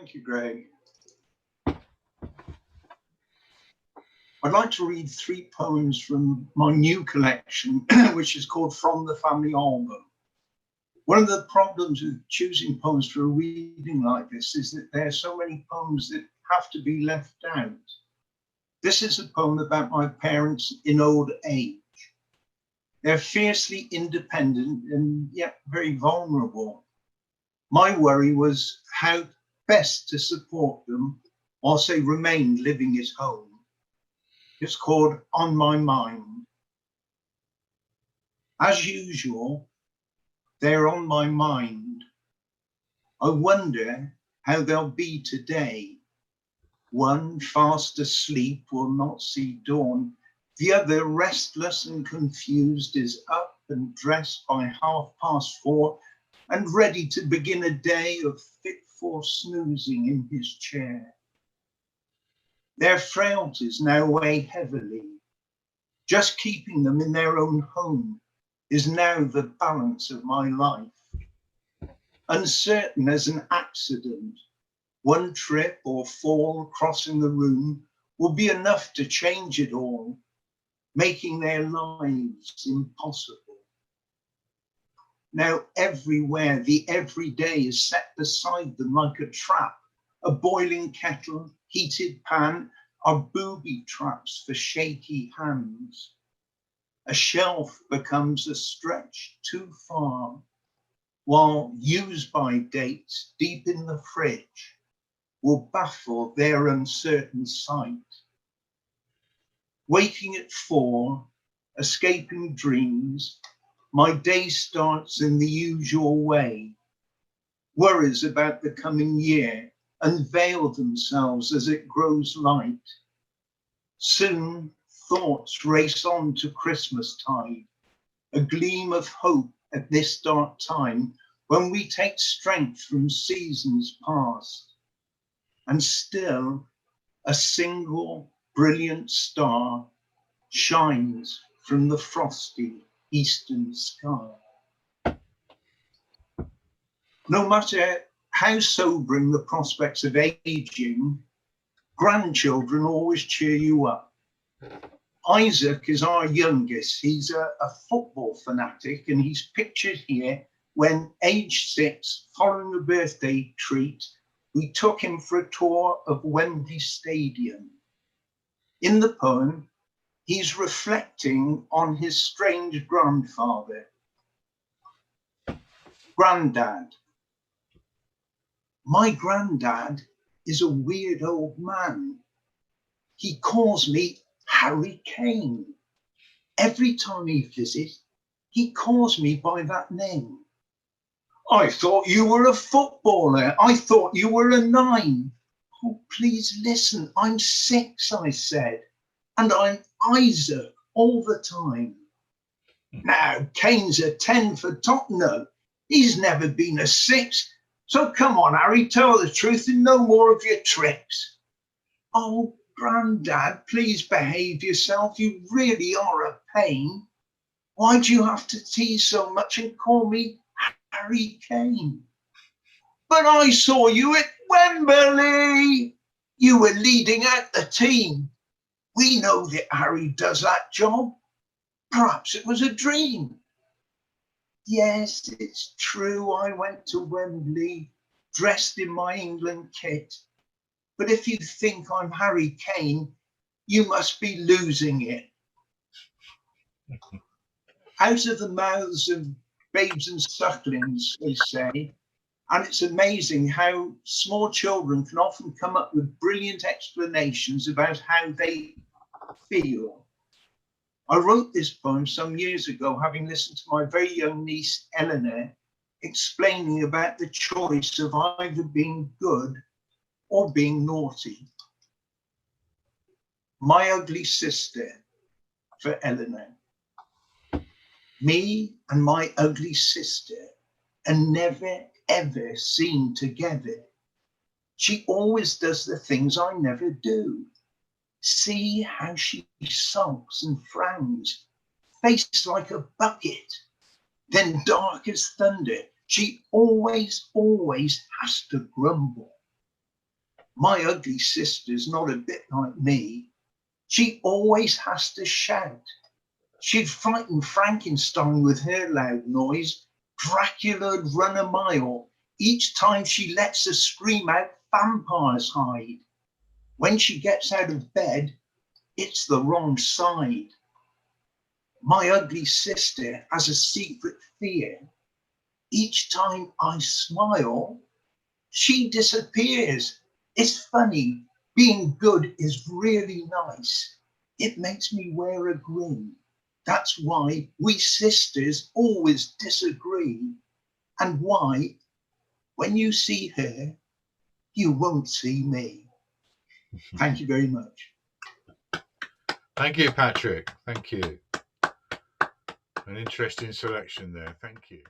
Thank you, Greg. I'd like to read 3 poems from my new collection, which is called From the Family Album. One of the problems with choosing poems for a reading like this is that there are so many poems that have to be left out. This is a poem about my parents in old age. They're fiercely independent and yet very vulnerable. My worry was how best to support them whilst they remained living at home. It's called On My Mind. As usual, they're on my mind. I wonder how they'll be today. One fast asleep will not see dawn. The other, restless and confused, is up and dressed by 4:30 and ready to begin a day of fitful snoozing in his chair. Their frailties now weigh heavily. Just keeping them in their own home is now the balance of my life. Uncertain as an accident, one trip or fall crossing the room will be enough to change it all, making their lives impossible. Now everywhere the everyday is set beside them like a trap. A boiling kettle, heated pan are booby traps for shaky hands. A shelf becomes a stretch too far, while use-by dates deep in the fridge will baffle their uncertain sight. Waking at 4, escaping dreams, my day starts in the usual way. Worries about the coming year unveil themselves as it grows light. Soon thoughts race on to Christmastide, a gleam of hope at this dark time when we take strength from seasons past. And still a single brilliant star shines from the frosty eastern sky. No matter how sobering the prospects of aging, grandchildren always cheer you up. Isaac is our youngest. He's a football fanatic, and he's pictured here when, age 6, following a birthday treat, we took him for a tour of Wembley Stadium. In the poem, he's reflecting on his strange grandfather. Granddad. My granddad is a weird old man. He calls me Harry Kane. Every time he visits, he calls me by that name. I thought you were a footballer. I thought you were a 9. Oh, please listen. I'm 6, I said. And I'm Isaac all the time. Now, Kane's a 10 for Tottenham. He's never been a 6. So come on, Harry, tell the truth and no more of your tricks. Oh, Granddad, please behave yourself. You really are a pain. Why do you have to tease so much and call me Harry Kane? But I saw you at Wembley. You were leading out the team. We know that Harry does that job. Perhaps it was a dream. Yes, it's true. I went to Wembley dressed in my England kit. But if you think I'm Harry Kane, you must be losing it. Out of the mouths of babes and sucklings, they say, and it's amazing how small children can often come up with brilliant explanations about how they feel. I wrote this poem some years ago, having listened to my very young niece, Eleanor, explaining about the choice of either being good or being naughty. My ugly sister, for Eleanor. Me and my ugly sister are never, ever seen together. She always does the things I never do. See how she sulks and frowns, face like a bucket, then dark as thunder. She always has to grumble. My ugly sister's not a bit like me. She always has to shout. She'd frighten Frankenstein with her loud noise. Dracula'd run a mile each time she lets a scream out vampires hide. When she gets out of bed, it's the wrong side. My ugly sister has a secret fear. Each time I smile, she disappears. It's funny. Being good is really nice. It makes me wear a grin. That's why we sisters always disagree. And why, when you see her, you won't see me. Thank you very much. Thank you, Patrick. Thank you. An interesting selection there. Thank you.